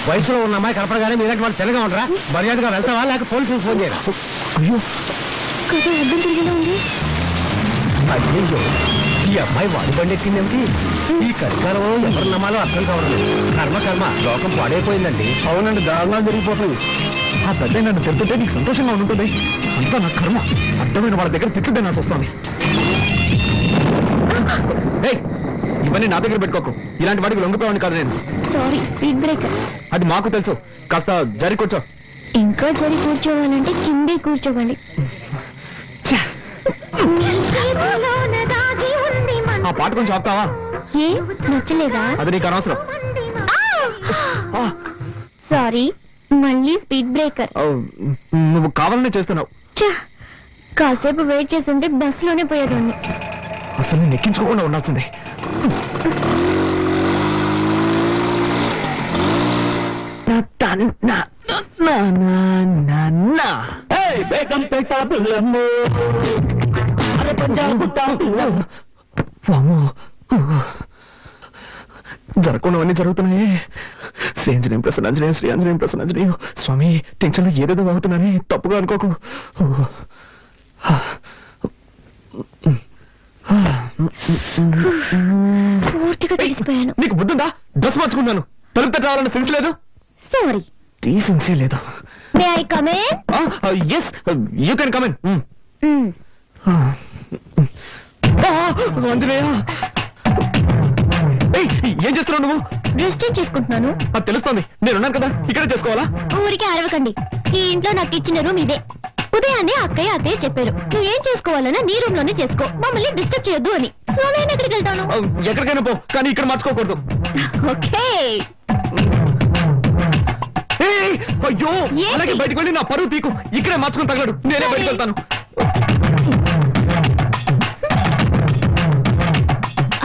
వయసులో ఉన్న అమ్మాయి కనపడగానే మీరంటే వాళ్ళు తెల్లగా ఉండరా? మర్యాదగా వెళ్తావా లేక పోలీసులకు ఫోన్ చేయరా? అయ్యో అయ్యో, ఈ అమ్మాయి వాడి బండి ఎక్కిందేమిటి? ఈ కలికాలంలో ఎవరు నమ్మాలో అర్థం కావట్లేదు. కర్మ లోకం పాడైపోయిందండి. అవునండి, దారుణాలు జరిగిపోతుంది. ఆ పెద్ద నన్ను తిరుగుతుంటే నీకు సంతోషంగా ఉంటుంది. అంతా నా కర్మ. అర్థమైన వాళ్ళ దగ్గర తిట్టుంటే నాకు వస్తుంది. ఇవన్నీ నా దగ్గర పెట్టుకోకు. ఇలాంటి వాడికి లొంగిపోయాను కాదు నేను. Sorry, speed breaker. అది మాకు తెలుసు. కాస్త జరి కూర్చో. ఇంకా జరి కూర్చోవాలంటే కిందే కూర్చోవాలి. ఆ పాట కొంచెం ఆపుతావా? ఏ నచ్చలేదా? అది నీకు అనవసరం. సారీ, మళ్ళీ స్పీడ్ బ్రేకర్. నువ్వు కావాలనే చేస్తున్నావు. కాసేపు వెయిట్ చేస్తుంటే బస్ లోనే పోయేదాన్ని. అసలు నేను ఎక్కించుకోకుండా ఉండాల్సిందే. జరగకుండావన్నీ జరుగుతున్నాయి. శ్రీ ఆంజనేయం ప్రసన్నాంజనేయం, శ్రీ ఆంజనేయం ప్రసన్నాంజనేయం. స్వామి, టెన్షన్ లో ఏదేదో అవుతున్నానే, తప్పుగా అనుకోకు. పూర్తిగా తెలిసిపోయాను. నీకు బుద్ధుందా? డ్రెస్ మార్చుకున్నాను. తలుపు పెట్టాలన్న సెన్స్ లేదు. సారీ, డీసెన్సీ లేదు. May I come in? yes, you can come in. Anjaneya, ఏం చేస్తున్నావు నువ్వు? డ్రెస్ చేంజ్ చేసుకుంటున్నాను. అది తెలుస్తోంది. నేనున్నాను కదా, ఇక్కడే చేసుకోవాలా? ఊరికి అరవకండి. ఈ ఇంట్లో నాకు ఇచ్చిన రూమ్ ఇదే. ఉదయాన్నే అత్తయ్య చెప్పారు, నువ్వు ఏం చేసుకోవాలన్నా నీ రూమ్ లోనే చేసుకో, మమ్మల్ని డిస్టర్బ్ చేయొద్దు అని. సో నేను ఎక్కడికి వెళ్తాను? ఎక్కడికైనా పో, కానీ ఇక్కడ మార్చుకోకూడదు. ఓకే. అయ్యో, అలాగే బయటకు వెళ్ళి నా పరువు తీకు. ఇక్కడే మార్చుకుని తగలడు. నేనే బయటకు వెళ్తాను.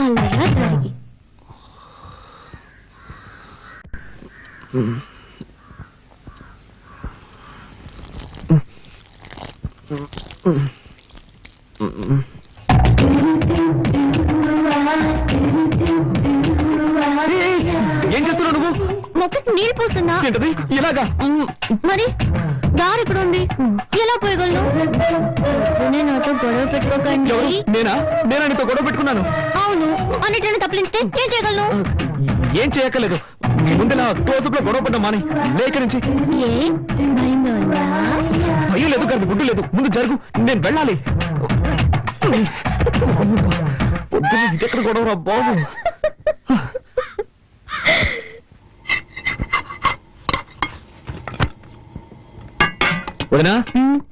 అలా జరిగి ఏం చేస్తున్నావు నువ్వు? మొక్కకి నీళ్ళు పోస్తున్నా. ఏంటది ఇలాగా? మరి దారి ఇక్కడ ఉంది, ఎలా పోయగలను? నాతో గొడవ పెట్టుకోకండి. నేనా నీతో గొడవ పెట్టుకున్నాను? అవును, అన్నిటిని తప్పించితే ఏం చేయగలను? ఏం చేయక్కర్లేదు. ముందు నా క్లోజప్ లో గొడవ పడ్డా మాని. లేక నుంచి భయం లేదు కానీ గుడ్డు లేదు. ముందు జరుగు, నేను వెళ్ళాలి. ఎక్కడ గొడవ రా బాబు. వదినా,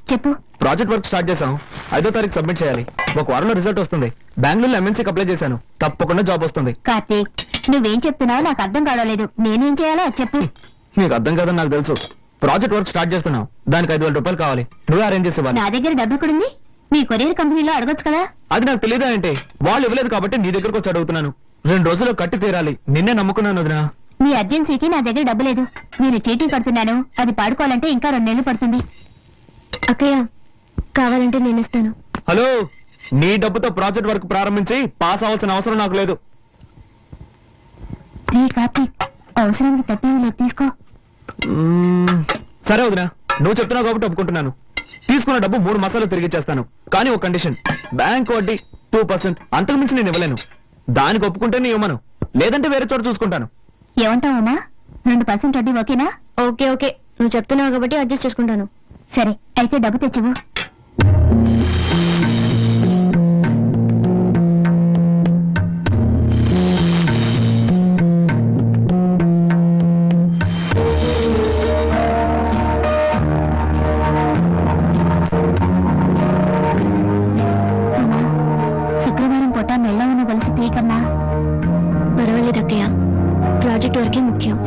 చెప్పు. ప్రాజెక్ట్ వర్క్ స్టార్ట్ చేశాం. 5వ తారీఖు సబ్మిట్ చేయాలి. ఒక వారంలో రిజల్ట్ వస్తుంది. బెంగళూరులో ఎంఎన్సీకి అప్లై చేశాను. తప్పకుండా జాబ్ వస్తుంది. కార్తీక్, నువ్వేం చెప్తున్నావు నాకు అర్థం కావలేదు. నేనేం చేయాలో చెప్పు. నీకు అర్థం కాదని నాకు తెలుసు. ప్రాజెక్ట్ వర్క్ స్టార్ట్ చేస్తున్నావు. దానికి 5,000 రూపాయలు కావాలి. నువ్వే అరేంజ్ చేసేవాళ్ళు. నా దగ్గర డబ్బు ఎక్కడుంది? మీ కొరియర్ కంపెనీలో అడగొచ్చు కదా. అది నాకు తెలియదా అంటే? వాళ్ళు ఇవ్వలేదు కాబట్టి నీ దగ్గరకు వచ్చి అడుగుతున్నాను. 2 రోజుల్లో కట్టి తీరాలి. నిన్నే నమ్ముకున్నాను వదినా. మీ అర్జెన్సీకి నా దగ్గర డబ్బు లేదు. నేను చీటీ కడుతున్నాను. అది పాడుకోవాలంటే ఇంకా 2 నెలలు పడుతుంది. అక్కయ్య, కావాలంటే నేను ఇస్తాను. హలో, నీ డబ్బుతో ప్రాజెక్ట్ వర్క్ ప్రారంభించి పాస్ అవ్వాల్సిన అవసరం నాకు లేదు. కార్తీక్, అవసరానికి తప్పేమి తీసుకో. సరే వదినా, నువ్వు చెప్తున్నావు కాబట్టి ఒప్పుకుంటున్నాను. తీసుకున్న డబ్బు 3 మాసాలు తిరిగిచ్చేస్తాను. కానీ ఒక కండిషన్, బ్యాంక్ వడ్డీ 2%. అంతకు మించి నేను ఇవ్వలేను. దానికి ఒప్పుకుంటే నీ ఇవ్వమను, లేదంటే వేరే చోట చూసుకుంటాను. ఏమంటావమ్మా? 2% వడ్డీ ఓకేనా? ఓకే ఓకే, నువ్వు చెప్తున్నావు కాబట్టి అడ్జస్ట్ చేసుకుంటాను. సరే, అయితే డబ్బు తెచ్చివు. శుక్రవారం పూట మెల్లవన్న కలిసి పీకమ్మా. పర్వాలేదు అక్కయ్య, ప్రాజెక్ట్ వరకే ముఖ్యం.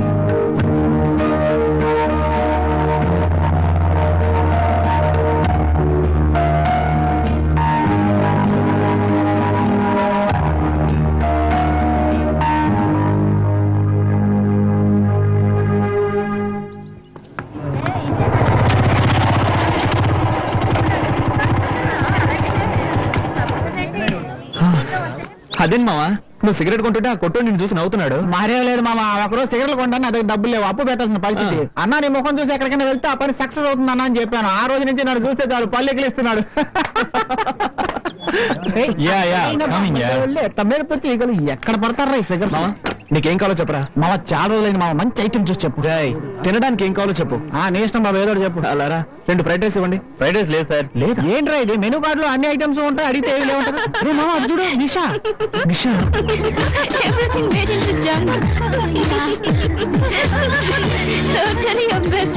అదేం మావా, నువ్వు సిగరెట్ కొంటుంటే ఆ కొట్టు నిన్ను చూసి నవ్వుతున్నాడు. మారేం లేదు మామ, ఒకరోజు సిగరెట్లు కొంటాను, అదే డబ్బులు లేవు, అప్పు పెట్టాల్సిన పరిస్థితి. అన్నా నీ ముఖం చూసి ఎక్కడికైనా వెళ్తే ఆ పని సక్సెస్ అవుతుంది అన్న అని చెప్పాను. ఆ రోజు నుంచి నన్ను చూస్తే చాలు పల్లెకిలిస్తున్నాడు. తమ్మేరిపోతే ఈగలు ఎక్కడ పడతారా ఈ ఫిగర్స్? నీకేం కావాలో చెప్పరా? మామ చాలా రోజులైంది మామ, మంచి ఐటమ్ చూసి చెప్పు. తినడానికి ఏం కావాలో చెప్పు. నీ ఇష్టం బాబు, ఏదో చెప్పు. అలారా 2 ఫ్రైడ్ రైస్ ఇవ్వండి. ఫ్రైడ్ రైస్ లేదు సార్. లేదు ఏంట్రా ఇది? మెనూ కార్డు లో అన్ని ఐటమ్స్ ఉంటాయి, అడిగితే ఏమి లేవుంటారు. మామ అది చూడు, నిషా. నిషా Everything made into junk. Totally a mess.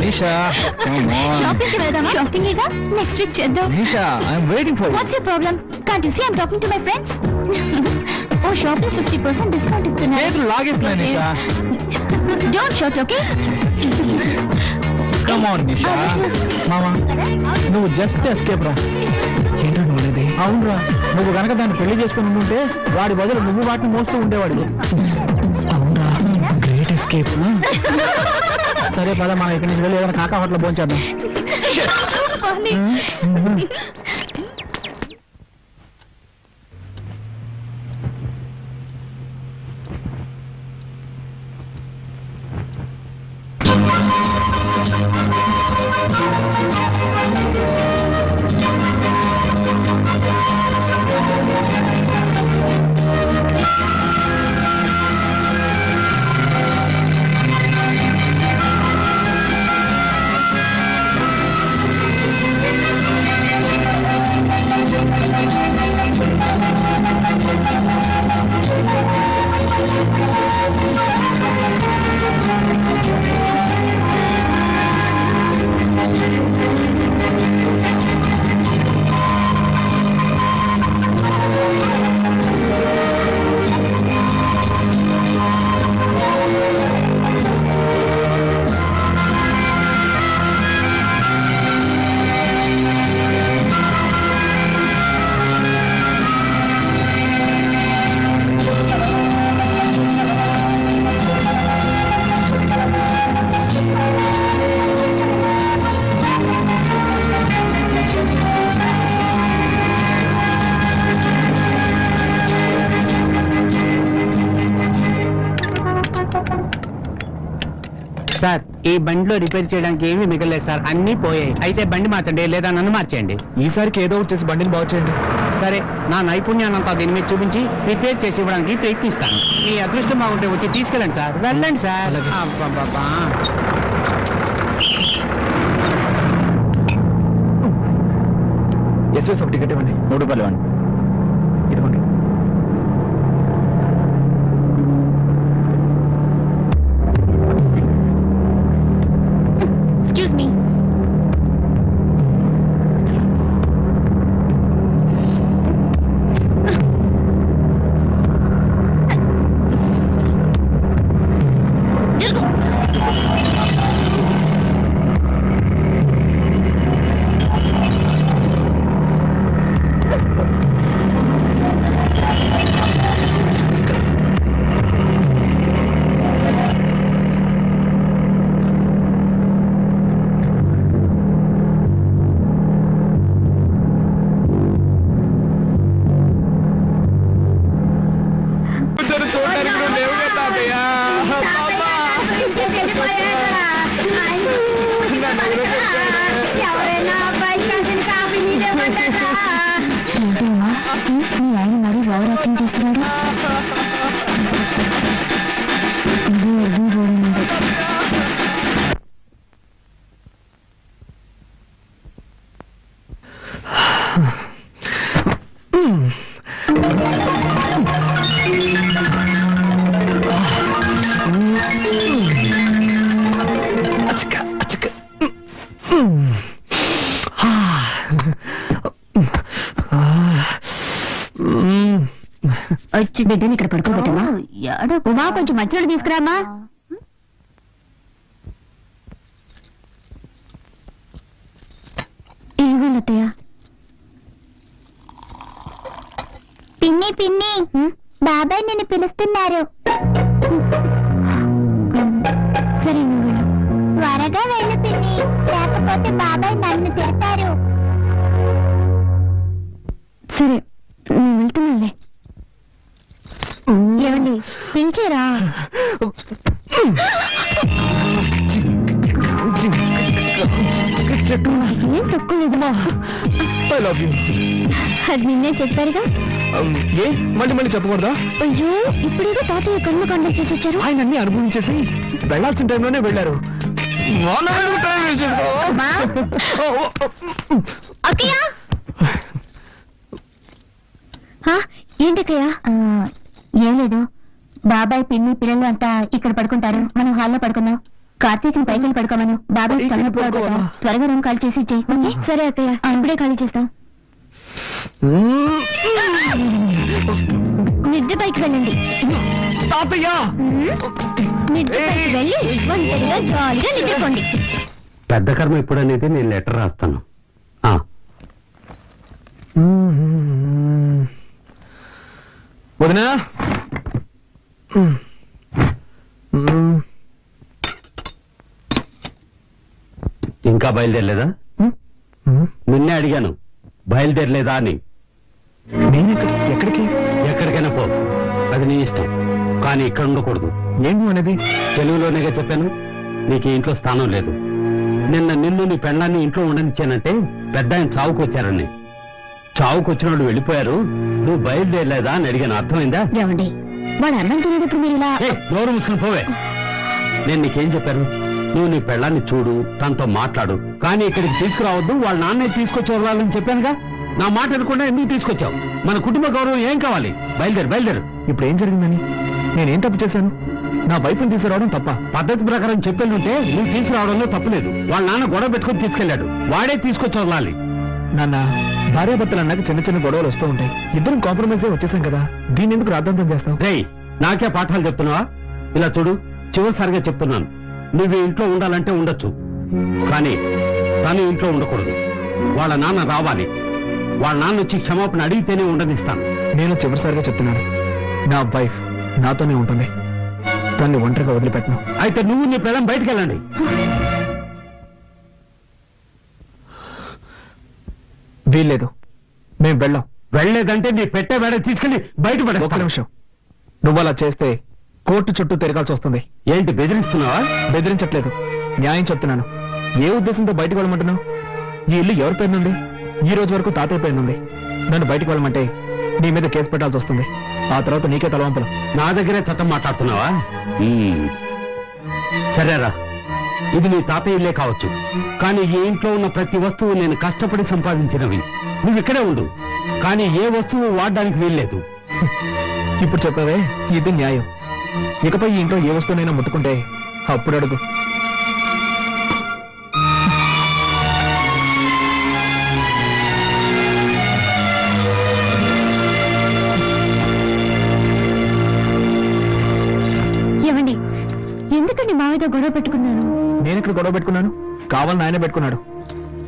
Nisha Shopping కి వెళ్దామా? Shopping ఏగా నెక్స్ట్ వీక్ చేద్దాం. Nisha I'm waiting for you. What's your problem? Can't you see I'm talking to my friends? Oh, shopping 50% discount ఇస్తున్నారు. చేతులు లాగేస్తున్నా Nisha. Don't shout, okay? Come on Nisha. మామ నువ్వు just escape రా. ఏంటో నువ్వులేది. అవునరా, నువ్వు గనక దాన్ని పెళ్లి చేసుకుని ఉంటే వాడి బదులు నువ్వు వాటిని మోస్తూ ఉండేవాడు. అవునా, గ్రేట్ ఎస్కేప్. సరే పద, మనం ఇక్కడి నుంచి వెళ్ళి ఏదైనా కాకా హోటల్ భోంచేద్దాం. Funny. సార్, ఈ బండిలో రిపేర్ చేయడానికి ఏమీ మిగలేదు సార్, అన్ని పోయాయి. అయితే బండి మార్చండి, లేదా నన్ను మార్చేయండి. ఈసారికి ఏదో ఒకటి చేసి బండిని బాగు చేయండి. సరే, నా నైపుణ్యాన్నంతా దీని మీద చూపించి రిపేర్ చేసి ఇవ్వడానికి ప్రయత్నిస్తాను. మీ అదృష్టం బాగుంటే వచ్చి తీసుకెళ్ళండి సార్. వెళ్ళండి సార్. అబ్బబ్బబ్బా. ఎస్ఎస్ ఒక టికెట్ ఇవ్వండి. 3 రూపాయలు ఇవ్వండి. ఇదిగోండి. Excuse me. వచ్చి బిడ్డని ఇక్కడ పడుకోబెట్టమా? ఉమా, కొంచెం మంచినీళ్ళు తీసుకురామా. ఏమన్నయ్య? పిన్ని పిన్ని, బాబాయ్ నిన్ను పిలుస్తున్నారు. సరే నువ్వు వెళ్ళు. త్వరగా వెళ్ళు పిన్ని, లేకపోతే బాబాయ్ నన్ను తిడతారు. సరే, నేను వెళ్తున్నానులే. I love you. అది నిన్నే చెప్పారుగా. ఏ మళ్ళీ మళ్ళీ చెప్పకూడదా? అయ్యో ఇప్పుడేదో తాతయ్య కర్మకాండ చేసి వచ్చారు. ఆయన అన్ని అనుభవించేసి వెళ్లాల్సిన టైంలోనే వెళ్ళారు. అక్కయ్య ఏంటక్కయ్య? ఏం లేదు, బాబాయ్ పిన్ని పిల్లలు అంతా ఇక్కడ పడుకుంటారు, మనం హాల్లో పడుకుందాం. కార్తీక్ని పైకి పడుకోమను. బాబాయ్ త్వరగా రూమ్ ఖాళీ చేసి ఇచ్చేయి. సరే అక్కయ్య, ఇప్పుడే ఖాళీ చేస్తాం. నిద్ర పైకి వెళ్ళండి. నిద్ర పైకి వెళ్ళి ఒంటరిగా జాలీగా నిద్రపోండి. పెద్ద కర్మ ఇప్పుడనేది నేను లెటర్ రాస్తాను. వదినా, ఇంకా బయలుదేరలేదా? నిన్నే అడిగాను బయలుదేరలేదా అని. ఎక్కడికి? ఎక్కడికైనా పో, అది నీ ఇష్టం, కానీ ఇక్కడ ఉండకూడదు. ఏంటి అనేది? తెలుగులోనేగా చెప్పాను, నీకు ఇంట్లో స్థానం లేదు. నిన్ను నీ పెళ్ళాన్ని ఇంట్లో ఉండనిచ్చానంటే పెద్ద ఆయన చావుకొచ్చారని. చావుకొచ్చిన వాళ్ళు వెళ్ళిపోయారు, నువ్వు బయలుదేరలేదా అని అడిగాను. అర్థమైందా? ఏమండి, వాడు అన్నం తినేటప్పుడు మీరు ఇలా నోరు మూసుకుని పోవే. నేను నీకేం చెప్పాను? నువ్వు నీ పెళ్ళాన్ని చూడు, తనతో మాట్లాడు, కానీ ఇక్కడికి తీసుకురావద్దు, వాళ్ళ నాన్నే తీసుకొచ్చి వదలాలని చెప్పానుగా. నా మాట అనుకుండా ఎందుకు తీసుకొచ్చావు? మన కుటుంబ గౌరవం ఏం కావాలి? బయలుదేరు. ఇప్పుడు ఏం జరిగిందని? నేనేం తప్పు చేశాను? నా వైపుని తీసుకురావడం తప్ప? పద్ధతి ప్రకారం చెప్పేళ్ళుంటే నువ్వు తీసుకురావడంలో తప్పులేదు. వాళ్ళ నాన్న గొడవ పెట్టుకుని తీసుకెళ్లాడు, వాడే తీసుకొచ్చి వదలాలి. నాన్న, భార్యాభర్తలు అన్నాక చిన్న చిన్న గొడవలు వస్తూ ఉంటాయి. ఇద్దరం కాంప్రమైజ్ అయి వచ్చేసాం కదా, దీన్ని ఎందుకు రాద్ధాంతం చేస్తాం? రేయ్, నాకే పాఠాలు చెప్తున్నావా? ఇలా చూడు, చివరిసారిగా చెప్తున్నాను, నువ్వు ఇంట్లో ఉండాలంటే ఉండొచ్చు, కానీ తను ఇంట్లో ఉండకూడదు. వాళ్ళ నాన్న రావాలి, వాళ్ళ నాన్న వచ్చి క్షమాపణ అడిగితేనే ఉండనిస్తాను. నేను చివరిసారిగా చెప్తున్నాను, నా వైఫ్ నాతోనే ఉంటుంది, తన్ని ఒంటరిగా వదిలిపెట్టను. అయితే నువ్వు నీ పిల్లం బయటికి వెళ్ళండి. వీల్లేదు, మేం వెళ్ళాం. వెళ్ళలేదంటే నీ పెట్టే వేడ తీసుకెళ్లి బయటపడే. ఒక నిమిషం, నువ్వు అలా చేస్తే కోర్టు చుట్టూ తిరగాల్సి వస్తుంది. ఏంటి బెదిరిస్తున్నావా? బెదిరించట్లేదు, న్యాయం చెప్తున్నాను. ఏ ఉద్దేశంతో బయటకు వెళ్ళమంటున్నావు? ఈ ఇల్లు ఎవరి పేరునుంది? ఈ రోజు వరకు తాతయ్య పేరునుంది. నన్ను బయటకు వెళ్ళమంటే నీ మీద కేసు పెట్టాల్సి వస్తుంది. ఆ తర్వాత నీకే తలవంపలు. నా దగ్గరే చట్టం మాట్లాడుతున్నావా? సరేరా, ఇది నీ తాతయ్య ఇల్లే కావచ్చు, కానీ ఈ ఇంట్లో ఉన్న ప్రతి వస్తువు నేను కష్టపడి సంపాదించినవి. నువ్వు ఇక్కడే ఉండు, కానీ ఏ వస్తువు వాడడానికి వీల్లేదు. ఇప్పుడు చెప్పావే, ఇది న్యాయం. ఇకపై ఈ ఇంట్లో ఏ వస్తువునైనా ముట్టుకుంటే అప్పుడు అడుగు. ఏమండి, ఎందుకండి మావితో గొడవ పెట్టుకున్నాను? నేను ఇక్కడ గొడవ పెట్టుకున్నాను, కావాలని ఆయన పెట్టుకున్నాడు.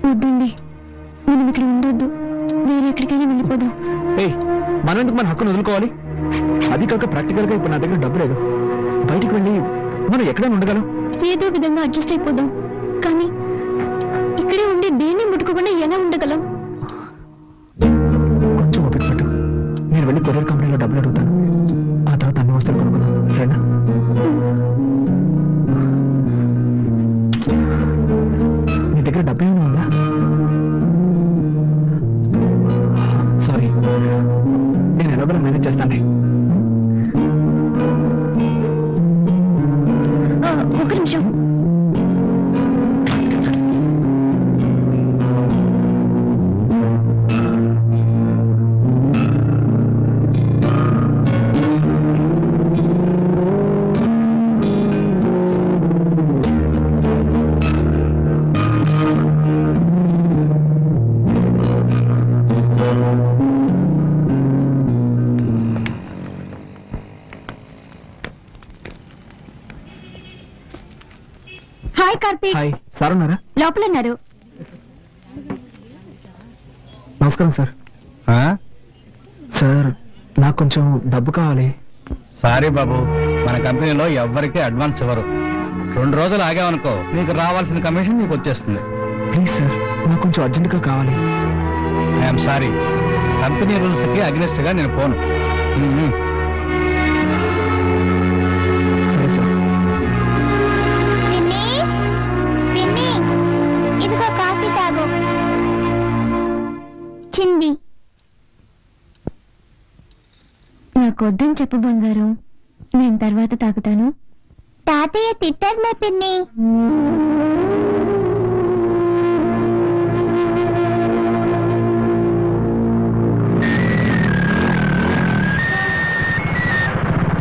వద్దండి, మనం ఇక్కడ ఉండొద్దు, వేరే ఎక్కడికైనా వెళ్ళిపోదాం. మనం ఎందుకు మన హక్కును వదులుకోవాలి? అది కాక ప్రాక్టికల్ గా ఇప్పుడు నా దగ్గర డబ్బు లేదు. బయటికి వెళ్ళి మనం ఎక్కడైనా ఉండగలం. ఏదో విధంగా అడ్జస్ట్ అయిపోదాం, కానీ ఇక్కడే ఉండి దేన్ని ముట్టుకోకుండా ఎలా ఉండగలం? కొంచెం ఓపిక పట్టు, నేను వెళ్ళి కొరియర్ కంపెనీలో డబ్బులు అడుగుతాను. ఆ తర్వాత అన్ని వస్తువులు కొనుక్కుందాం, సరేనా? నీ దగ్గర డబ్బు ఏమైనా ఉందా? సారీ, నేను ఎలాగో మేనేజ్ చేస్తాను. ఒక నిమిషం. హాయ్ కార్తీక్. హాయ్, సార్ ఉన్నారా? లోపల ఉన్నారు. నమస్కారం సార్. సార్, నాకు కొంచెం డబ్బు కావాలి. సారీ బాబు, మన కంపెనీలో ఎవ్వరికీ అడ్వాన్స్ ఇవ్వరు. 2 రోజులు ఆగామనుకో, నీకు రావాల్సిన కమిషన్ నీకు వచ్చేస్తుంది. ప్లీజ్ సార్, నాకు కొంచెం అర్జెంటుగా కావాలి. ఐఎమ్ సారీ, కంపెనీ రూల్స్ కి అగ్నెస్ట్ గా నేను పోను. సరే సార్. ఇదిగో కాఫీ తాగు. నాకొద్దని చెప్పు బంగారం, నేను తర్వాత తాగుతాను. తాతయ్య తిట్టర్లే పిన్ని.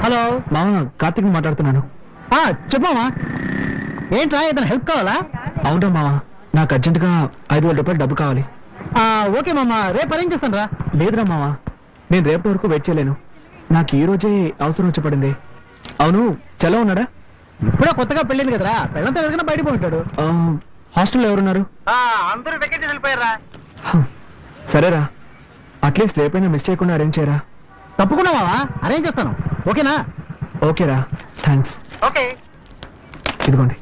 హలో మామ, కార్తీక్ మాట్లాడుతున్నాను. చెప్పమ్మా. ఏంట్రా, ఏదైనా హెల్ప్ కావాలా? అవునా మామ, నాకు అర్జెంటుగా 5,000 రూపాయలు డబ్బు కావాలి. ఓకే మామ, రేపు అరేంజ్ చేస్తాను రా. లేదురా మామ, నేను రేపటి వరకు వెయిట్ చేయలేను. నాకు ఈ రోజే అవసరం వచ్చి పడింది. అవును, చలో ఉన్నాడా? ఇప్పుడే కొత్తగా పెళ్ళింది కదరా, పెళ్ళంతా ఎవరికైనా బయట పోయింటాడు. హాస్టల్లో ఎవరున్నారు? అందరూ వెకేషన్ వెళ్ళిపోయారా. సరేరా, అట్లీస్ట్ రేపైనా మిస్ చేయకుండా అరేంజ్ చేయరా. తప్పకుండా మావా, అరేంజ్ చేస్తాను. ఓకేనా? ఓకేరా, థ్యాంక్స్. ఓకే. ఇదిగోండి.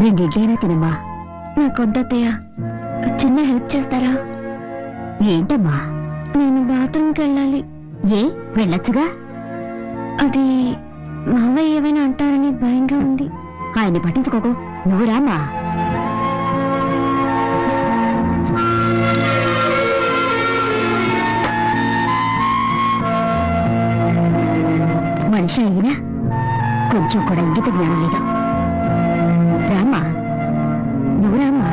నేను ఇడ్లైనా తినమ్మా. నాకొద్దత్తయ్య, చిన్న హెల్ప్ చేస్తారా? ఏంటమ్మా? నేను బాత్రూమ్కి వెళ్ళాలి. ఏ, వెళ్ళొచ్చుగా. అది మావయ్య ఏమైనా అంటారని భయంగా ఉంది. ఆయన్ని పట్టించుకోకు, నువ్వు రామా. మనిషి అయినా కొంచెం కూడా ఇంగిత జ్ఞానం లేదు. రామ్మా, నువ్వు రామ్మా.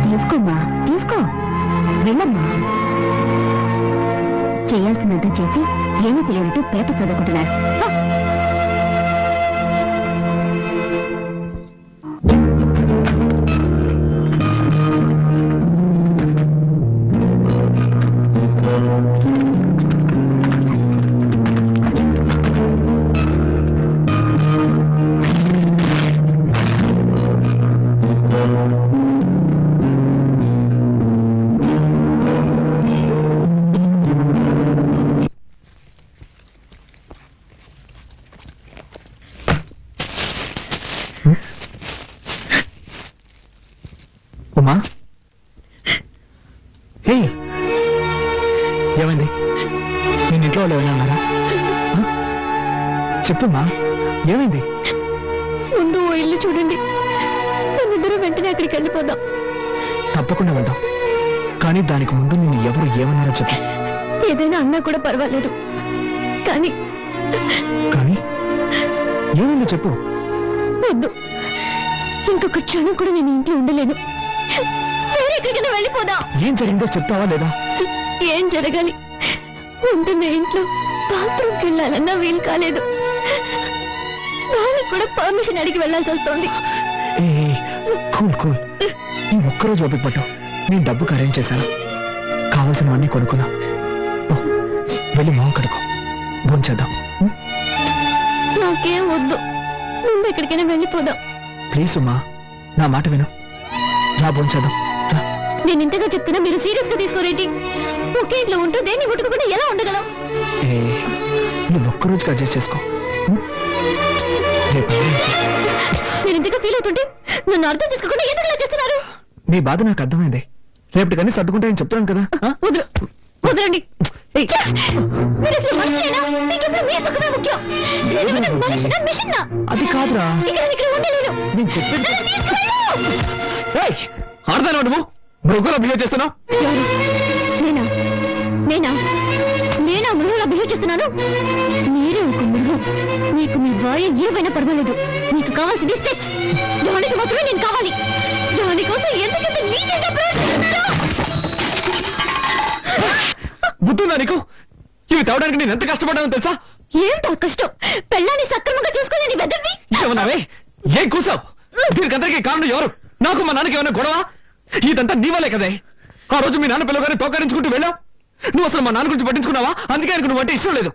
తీసుకోమ్మా, తీసుకో, వెళ్ళమ్మా. చేయాల్సినంత చేసి ఏమీ తెలియనట్టు పేపర్ చదువుకుంటున్నారు. ఉమా, హే, ఏమైంది? నేను ఇంట్లో వాళ్ళు ఎవరైనా ఉన్నారా? చెప్పమ్మా, ఏమైంది? ముందు ఓ ఇల్లు చూడండి, మనిద్దరం వెంటనే అక్కడికి వెళ్ళిపోదాం. తప్పకుండా వెళ్దాం, కానీ దానికి ముందు నిన్ను ఎవరు ఏమన్నారో చెప్పు. ఏదైనా అన్నా కూడా పర్వాలేదు, కానీ కానీ ఏమైందో చెప్పు. వద్దు, ఇంకొక క్షణం కూడా నేను ఇంట్లో ఉండలేను. వేరే ఎక్కడికైనా వెళ్ళిపోదాం. ఏం జరిగిందో చెప్తావా లేదా? ఏం జరగాలి? ఉంటున్న ఇంట్లో బాత్రూమ్కి వెళ్ళాలన్నా వీలు కాలేదు. దానికి కూడా పర్మిషన్ అడిగి వెళ్ళాల్సి వస్తుంది. కూల్ కూల్, ఈ ఒక్కరోజు ఓపిక పట్టు. నేను డబ్బుకి అరేంజ్ చేశాను, కావాల్సినవన్నీ కొనుక్కున్నా. వెళ్ళి మొహం కడుకో, భోంచేద్దాం. నాకేం వద్దు, ముందు ఎక్కడికైనా వెళ్ళిపోదాం. ప్లీజ్ ఉమా, నా మాట విను. రా, భోంచేద్దాం. నేను ఇంతగా చెప్తున్నా మీరు సీరియస్ గా తీసుకోరేంటి? ఒకే ఇంట్లో ఉంటూ దేన్ని ముట్టుకోకుండా ఎలా ఉండగలం? నువ్వు ఒక్కరోజుకి అడ్జస్ట్ చేసుకో. నేను ఇంతగా ఫీల్ అవుతుంటే నన్ను అర్థం చేసుకోకుండా ఎందుకు ఇలా చేస్తున్నారు? నీ బాధ నాకు అర్థమైంది. రేపటికన్నీ సర్దుకుంటే నేను చెప్తున్నాను కదా. వదలండి. మీరు అసలు మనిషేనా? మీకెప్పుడు మీ సుఖమే ముఖ్యం. నేను మనిషినా మిషన్నా? అది కాదురా, ఇక్కడ ఉండలేను. నేను చెప్పింది ఆడదాను. నువ్వు మృగంలో బిహేవ్ చేస్తున్నావు. నేనా నేనా నేనా మృగంలో బిహేవ్ చేస్తున్నాను? మీరే ఒక మృగం. మీకు మీ భార్య ఏమైనా పర్వాలేదు. మీకు కావాల్సింది సెక్స్. దానికి మాత్రమే నేను కావాలి. దానికోసం ఎందుకంటే నీకేంటో బుద్ధుందా నీకు? ఇవి తేవడానికి నేను ఎంత కష్టపడ్డానో తెలుసా? ఏంటో కష్టం? పెళ్ళాన్ని సక్రమంగా చూసుకోలేని వెదవి. ఏమన్నావే? ఏం కూసావు? దీనికందరికీ కారణం ఎవరు? నాకు మా నాన్నకి ఏమైనా గొడవ? ఇదంతా నీ వల్లే కదే. ఆ రోజు మీ నాన్న పిల్లగానే తోకరించుకుంటూ వెళ్ళావు. నువ్వు అసలు మా నాన్న గురించి పట్టించుకున్నావా? అందుకే ఆయనకు నువ్వు అంటే ఇష్టం లేదు.